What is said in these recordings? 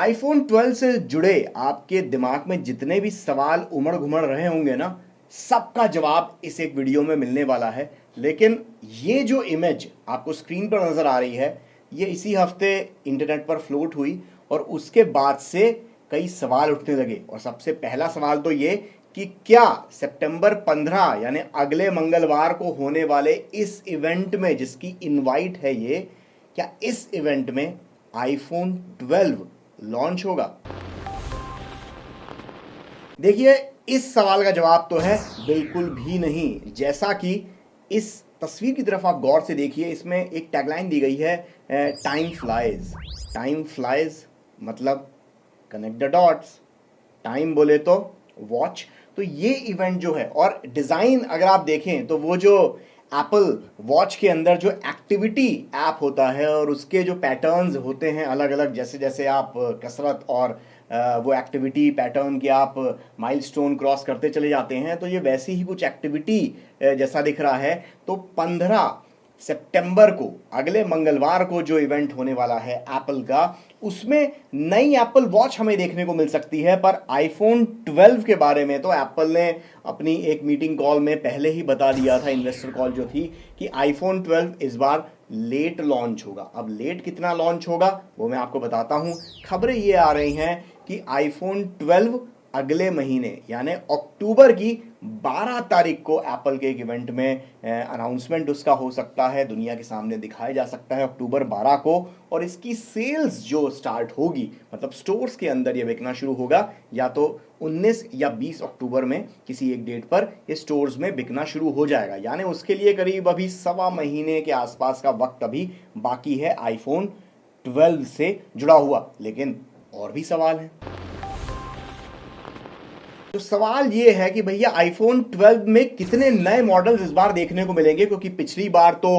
IPhone 12 से जुड़े आपके दिमाग में जितने भी सवाल उमड़ घुमड़ रहे होंगे ना, सबका जवाब इस एक वीडियो में मिलने वाला है। लेकिन ये जो इमेज आपको स्क्रीन पर नजर आ रही है, ये इसी हफ्ते इंटरनेट पर फ्लोट हुई और उसके बाद से कई सवाल उठने लगे। और सबसे पहला सवाल तो ये कि क्या सितंबर 15 यानी अगले मंगलवार को होने वाले इस इवेंट में, जिसकी इनवाइट है ये, क्या इस इवेंट में आईफोन 12 लॉन्च होगा? देखिए, इस सवाल का जवाब तो है बिल्कुल भी नहीं। जैसा कि इस तस्वीर की तरफ आप गौर से देखिए, इसमें एक टैगलाइन दी गई है, टाइम फ्लाइज। टाइम फ्लाइज मतलब कनेक्ट द डॉट्स। टाइम बोले तो वॉच। तो ये इवेंट जो है, और डिज़ाइन अगर आप देखें तो वो जो एप्पल वॉच के अंदर जो एक्टिविटी ऐप होता है और उसके जो पैटर्न्स होते हैं अलग अलग, जैसे जैसे आप कसरत और वो एक्टिविटी पैटर्न के आप माइलस्टोन क्रॉस करते चले जाते हैं, तो ये वैसी ही कुछ एक्टिविटी जैसा दिख रहा है। तो 15 सितंबर को, अगले मंगलवार को जो इवेंट होने वाला है एप्पल का, उसमें नई एप्पल वॉच हमें देखने को मिल सकती है। पर आईफोन 12 के बारे में तो एप्पल ने अपनी एक मीटिंग कॉल में पहले ही बता दिया था, इन्वेस्टर कॉल जो थी, कि आईफोन 12 इस बार लेट लॉन्च होगा। अब लेट कितना लॉन्च होगा वो मैं आपको बताता हूं। खबरें ये आ रही हैं कि आईफोन 12 अगले महीने यानी अक्टूबर की 12 तारीख को एप्पल के एक इवेंट में अनाउंसमेंट उसका हो सकता है, दुनिया के सामने दिखाया जा सकता है अक्टूबर 12 को। और इसकी सेल्स जो स्टार्ट होगी, मतलब स्टोर्स के अंदर ये बिकना शुरू होगा, या तो 19 या 20 अक्टूबर में किसी एक डेट पर ये स्टोर्स में बिकना शुरू हो जाएगा। यानी उसके लिए करीब अभी सवा महीने के आसपास का वक्त अभी बाकी है आईफोन 12 से जुड़ा हुआ। लेकिन और भी सवाल हैं। तो सवाल ये है कि भैया आईफोन 12 में कितने नए मॉडल्स इस बार देखने को मिलेंगे, क्योंकि पिछली बार तो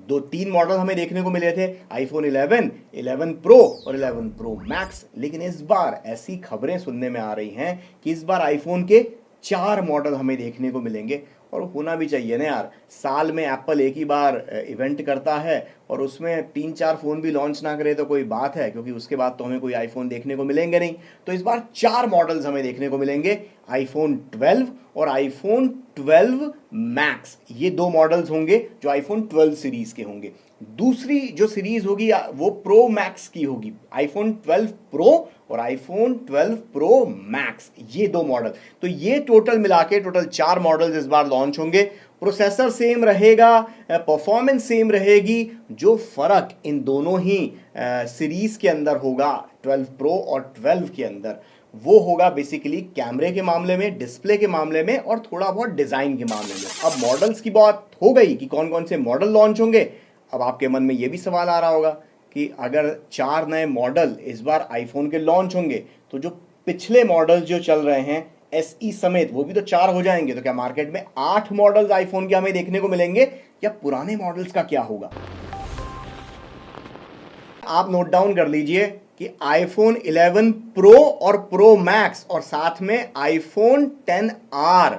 2-3 मॉडल हमें देखने को मिले थे, आईफोन 11, 11 प्रो और 11 प्रो मैक्स। लेकिन इस बार ऐसी खबरें सुनने में आ रही हैं कि इस बार आईफोन के 4 मॉडल हमें देखने को मिलेंगे। और होना भी चाहिए ना यार, साल में एप्पल एक ही बार इवेंट करता है और उसमें 3-4 फ़ोन भी लॉन्च ना करे तो कोई बात है, क्योंकि उसके बाद तो हमें कोई आईफोन देखने को मिलेंगे नहीं। तो इस बार 4 मॉडल्स हमें देखने को मिलेंगे, आईफोन 12 और आईफोन 12 मैक्स। ये 2 मॉडल्स होंगे जो आईफोन 12 सीरीज के होंगे। दूसरी जो सीरीज होगी वो प्रो मैक्स की होगी, आईफोन 12 प्रो और आईफोन 12 प्रो मैक्स, ये 2 मॉडल। तो ये टोटल मिला के टोटल 4 मॉडल्स इस बार लॉन्च होंगे। प्रोसेसर सेम रहेगा, परफॉर्मेंस सेम रहेगी। जो फर्क इन दोनों ही सीरीज के अंदर होगा, 12 प्रो और 12 के अंदर, वो होगा बेसिकली कैमरे के मामले में, डिस्प्ले के मामले में और थोड़ा बहुत डिजाइन के मामले में। अब मॉडल्स की बात हो गई कि कौन कौन से मॉडल लॉन्च होंगे। अब आपके मन में यह भी सवाल आ रहा होगा कि अगर 4 नए मॉडल इस बार आईफोन के लॉन्च होंगे, तो जो पिछले मॉडल जो चल रहे हैं एसई समेत, वो भी तो 4 हो जाएंगे। तो क्या मार्केट में 8 मॉडल्स आईफोन के हमें देखने को मिलेंगे, या पुराने मॉडल्स का क्या होगा? आप नोट डाउन कर लीजिए कि आईफोन 11 प्रो और प्रो मैक्स और साथ में आईफोन 10R,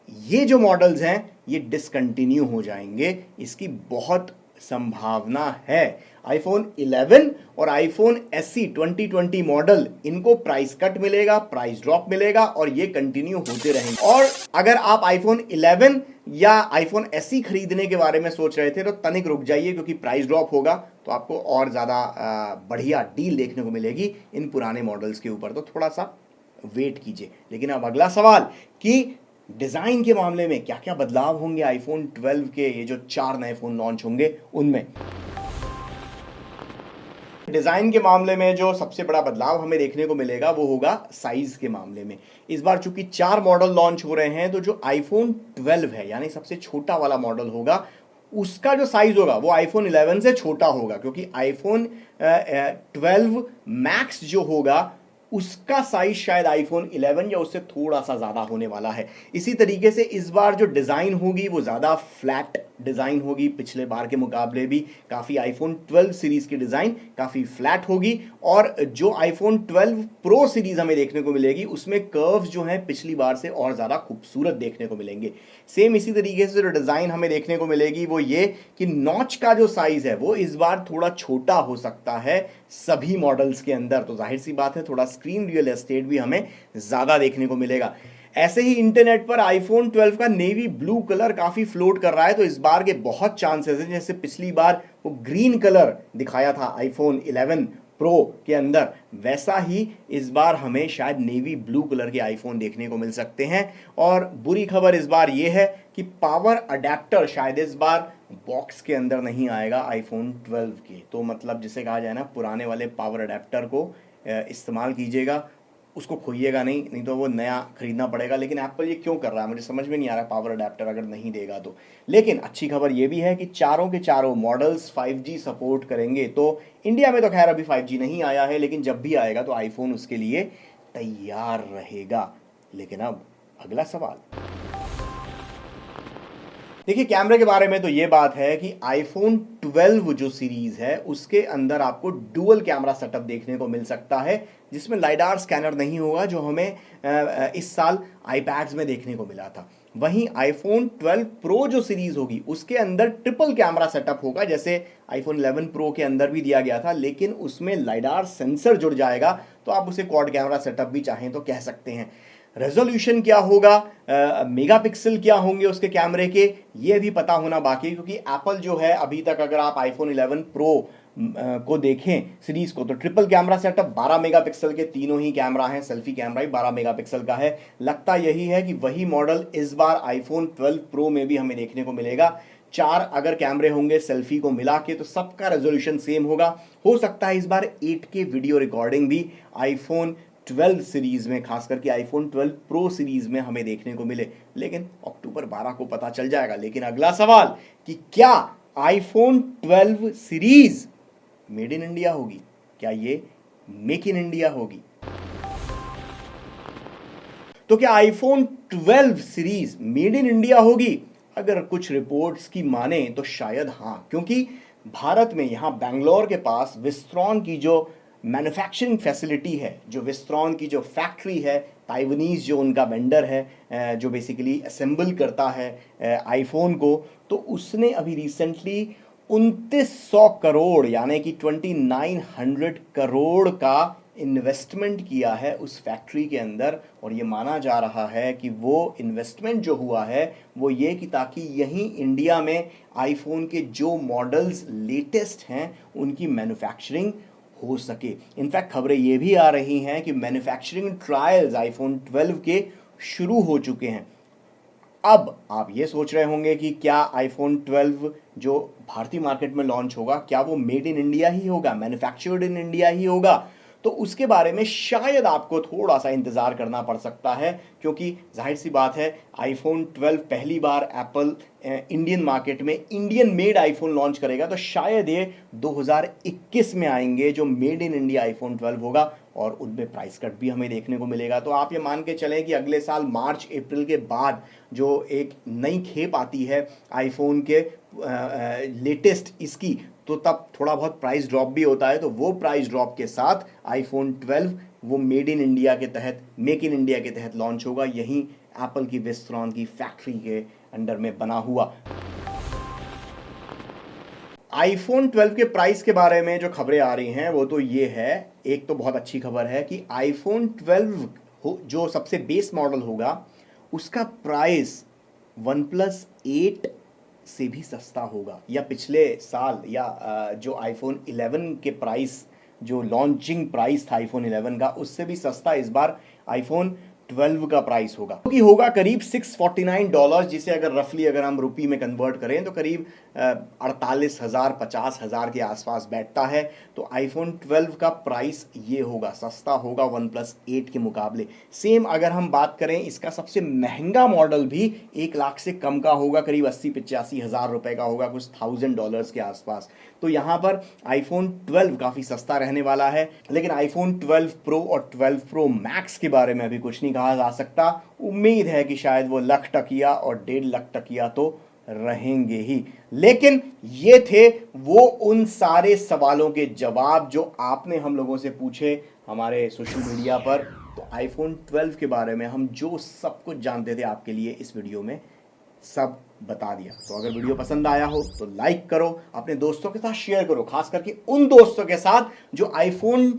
ये जो मॉडल्स हैं ये डिसकंटिन्यू हो जाएंगे, इसकी बहुत संभावना है। आईफोन 11 और आईफोन एसई 2020 मॉडल, इनको प्राइस कट मिलेगा, प्राइस ड्रॉप मिलेगा और ये कंटिन्यू होते रहेंगे। और अगर आप आईफोन 11 या आईफोन एसई खरीदने के बारे में सोच रहे थे तो तनिक रुक जाइए, क्योंकि प्राइस ड्रॉप होगा तो आपको और ज़्यादा बढ़िया डील देखने को मिलेगी इन पुराने मॉडल्स के ऊपर। तो थोड़ा सा वेट कीजिए। लेकिन अब अगला सवाल कि डिज़ाइन के मामले में क्या क्या बदलाव होंगे आईफोन 12 के, ये जो 4 नए फ़ोन लॉन्च होंगे उनमें। डिज़ाइन के मामले में जो सबसे बड़ा बदलाव हमें देखने को मिलेगा वो होगा साइज के मामले में। इस बार चूंकि 4 मॉडल लॉन्च हो रहे हैं, तो जो आईफोन 12 है यानी सबसे छोटा वाला मॉडल होगा, उसका जो साइज होगा वो आईफोन 11 से छोटा होगा, क्योंकि आईफोन 12 मैक्स जो होगा उसका साइज शायद आईफोन 11 या उससे थोड़ा सा ज़्यादा होने वाला है। इसी तरीके से इस बार जो डिज़ाइन होगी वो ज़्यादा फ्लैट डिज़ाइन होगी, पिछले बार के मुकाबले भी काफ़ी आईफोन 12 सीरीज़ की डिज़ाइन काफ़ी फ्लैट होगी, और जो आईफोन 12 प्रो सीरीज़ हमें देखने को मिलेगी उसमें कर्व्स जो हैं पिछली बार से और ज़्यादा खूबसूरत देखने को मिलेंगे। सेम इसी तरीके से जो डिज़ाइन हमें देखने को मिलेगी वो ये कि नॉच का जो साइज़ है वो इस बार थोड़ा छोटा हो सकता है सभी मॉडल्स के अंदर, तो जाहिर सी बात है थोड़ा स्क्रीन रियल एस्टेट भी हमें ज़्यादा देखने को मिलेगा। ऐसे ही इंटरनेट पर आईफोन 12 का नेवी ब्लू कलर काफ़ी फ्लोट कर रहा है, तो इस बार के बहुत चांसेस हैं, जैसे पिछली बार वो ग्रीन कलर दिखाया था आईफोन 11 प्रो के अंदर, वैसा ही इस बार हमें शायद नेवी ब्लू कलर के आईफोन देखने को मिल सकते हैं। और बुरी खबर इस बार ये है कि पावर अडेप्टर शायद इस बार बॉक्स के अंदर नहीं आएगा आईफोन 12 के, तो मतलब जिसे कहा जाए ना, पुराने वाले पावर अडेप्टर को इस्तेमाल कीजिएगा, उसको खोइएगा नहीं, नहीं तो वो नया खरीदना पड़ेगा। लेकिन एप्पल ये क्यों कर रहा है मुझे समझ में नहीं आ रहा, पावर अडेप्टर अगर नहीं देगा तो। लेकिन अच्छी खबर ये भी है कि चारों के चारों मॉडल्स 5G सपोर्ट करेंगे, तो इंडिया में तो खैर अभी 5G नहीं आया है, लेकिन जब भी आएगा तो आईफोन उसके लिए तैयार रहेगा। लेकिन अब अगला सवाल, देखिए कैमरे के बारे में तो ये बात है कि आईफोन 12 जो सीरीज है उसके अंदर आपको डुअल कैमरा सेटअप देखने को मिल सकता है, जिसमें लाइडार स्कैनर नहीं होगा जो हमें इस साल आईपैड्स में देखने को मिला था। वहीं आईफोन 12 प्रो जो सीरीज होगी उसके अंदर ट्रिपल कैमरा सेटअप होगा, जैसे आईफोन 11 प्रो के अंदर भी दिया गया था, लेकिन उसमें लाइडार सेंसर जुड़ जाएगा, तो आप उसे क्वाड कैमरा सेटअप भी चाहें तो कह सकते हैं। रेजोल्यूशन क्या होगा, मेगापिक्सल क्या होंगे उसके कैमरे के, ये भी पता होना बाकी है, क्योंकि एप्पल जो है अभी तक अगर आप आईफोन 11 प्रो को देखें सीरीज को, तो ट्रिपल कैमरा सेटअप 12 मेगापिक्सल के तीनों ही कैमरा हैं, सेल्फी कैमरा ही 12 मेगापिक्सल का है। लगता यही है कि वही मॉडल इस बार आईफोन 12 प्रो में भी हमें देखने को मिलेगा। 4 अगर कैमरे होंगे सेल्फी को मिला के तो सबका रेजोल्यूशन सेम होगा। हो सकता है इस बार 8K वीडियो रिकॉर्डिंग भी आईफोन 12 सीरीज में, खास करके आईफोन 12 प्रो सीरीज में हमें देखने को मिले, लेकिन अक्टूबर 12 को पता चल जाएगा। लेकिन अगला सवाल कि क्या iPhone 12 series made in India होगी, क्या ये मेक इन इंडिया होगी? तो क्या iPhone 12 series made in India होगी? अगर कुछ रिपोर्ट्स की माने तो शायद हाँ, क्योंकि भारत में यहाँ बेंगलोर के पास विस्ट्रॉन की जो मैन्युफैक्चरिंग फैसिलिटी है, जो विस्ट्रॉन की जो फैक्ट्री है, ताइवानीज जो उनका वेंडर है जो बेसिकली असेंबल करता है आईफोन को, तो उसने अभी रिसेंटली 2900 करोड़ यानी कि 2900 करोड़ का इन्वेस्टमेंट किया है उस फैक्ट्री के अंदर। और ये माना जा रहा है कि वो इन्वेस्टमेंट जो हुआ है वो ये कि ताकि यहीं इंडिया में आईफोन के जो मॉडल्स लेटेस्ट हैं उनकी मैन्युफैक्चरिंग हो सके। इनफैक्ट खबरें ये भी आ रही हैं कि मैन्युफैक्चरिंग ट्रायल्स आईफोन 12 के शुरू हो चुके हैं। अब आप ये सोच रहे होंगे कि क्या आईफोन 12 जो भारतीय मार्केट में लॉन्च होगा क्या वो मेड इन इंडिया ही होगा, मैन्युफैक्चर्ड इन इंडिया ही होगा? तो उसके बारे में शायद आपको थोड़ा सा इंतज़ार करना पड़ सकता है, क्योंकि जाहिर सी बात है आईफोन 12 पहली बार एप्पल इंडियन मार्केट में इंडियन मेड आईफोन लॉन्च करेगा, तो शायद ये 2021 में आएंगे जो मेड इन इंडिया आईफोन 12 होगा, और उनमें प्राइस कट भी हमें देखने को मिलेगा। तो आप ये मान के चलें कि अगले साल मार्च अप्रैल के बाद जो एक नई खेप आती है आईफोन के लेटेस्ट इसकी, तो तब थोड़ा बहुत प्राइस ड्रॉप भी होता है। तो वो प्राइस ड्रॉप के साथ आईफोन 12 वो मेड इन इंडिया के तहत, मेक इन इंडिया के तहत लॉन्च होगा, यहीं एप्पल की विस्ट्रॉन की फैक्ट्री के अंडर में बना हुआ। आईफोन 12 के प्राइस के बारे में जो खबरें आ रही हैं वो तो ये है, एक तो बहुत अच्छी खबर है कि आईफोन 12 जो सबसे बेस मॉडल होगा उसका प्राइस OnePlus 8 से भी सस्ता होगा, या पिछले साल या जो आईफोन 11 के प्राइस, जो लॉन्चिंग प्राइस था आईफोन 11 का, उससे भी सस्ता इस बार आईफोन 12 का प्राइस होगा, क्योंकि होगा करीब $649, जिसे अगर रफली अगर हम रुपये में कन्वर्ट करें तो करीब 48,000 50,000 के आसपास बैठता है। तो आईफोन 12 का प्राइस ये होगा, सस्ता होगा OnePlus 8 के मुकाबले। सेम अगर हम बात करें इसका सबसे महंगा मॉडल भी 1 लाख से कम का होगा, करीब 80-85 हज़ार रुपये का होगा, कुछ $1,000 के आसपास। तो यहाँ पर आईफोन 12 काफ़ी सस्ता रहने वाला है। लेकिन आईफोन 12 प्रो और 12 प्रो मैक्स के बारे में अभी कुछ नहीं कहा जा सकता। उम्मीद है कि शायद वो 1 लाख टकिया और 1.5 लाख टकिया तो रहेंगे ही। लेकिन ये थे वो उन सारे सवालों के जवाब जो आपने हम लोगों से पूछे हमारे सोशल मीडिया पर। तो आईफोन 12 के बारे में हम जो सब कुछ जानते थे आपके लिए इस वीडियो में सब बता दिया। तो अगर वीडियो पसंद आया हो तो लाइक करो, अपने दोस्तों के साथ शेयर करो, खास करके उन दोस्तों के साथ जो आईफोन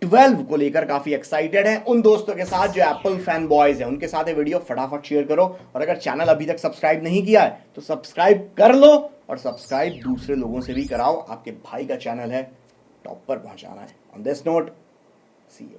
12 को लेकर काफी एक्साइटेड है, उन दोस्तों के साथ जो एप्पल फैन बॉयज हैं उनके साथ ये वीडियो फटाफट शेयर करो। और अगर चैनल अभी तक सब्सक्राइब नहीं किया है तो सब्सक्राइब कर लो, और सब्सक्राइब दूसरे लोगों से भी कराओ। आपके भाई का चैनल है, टॉप पर पहुंचाना है। On this note, see you.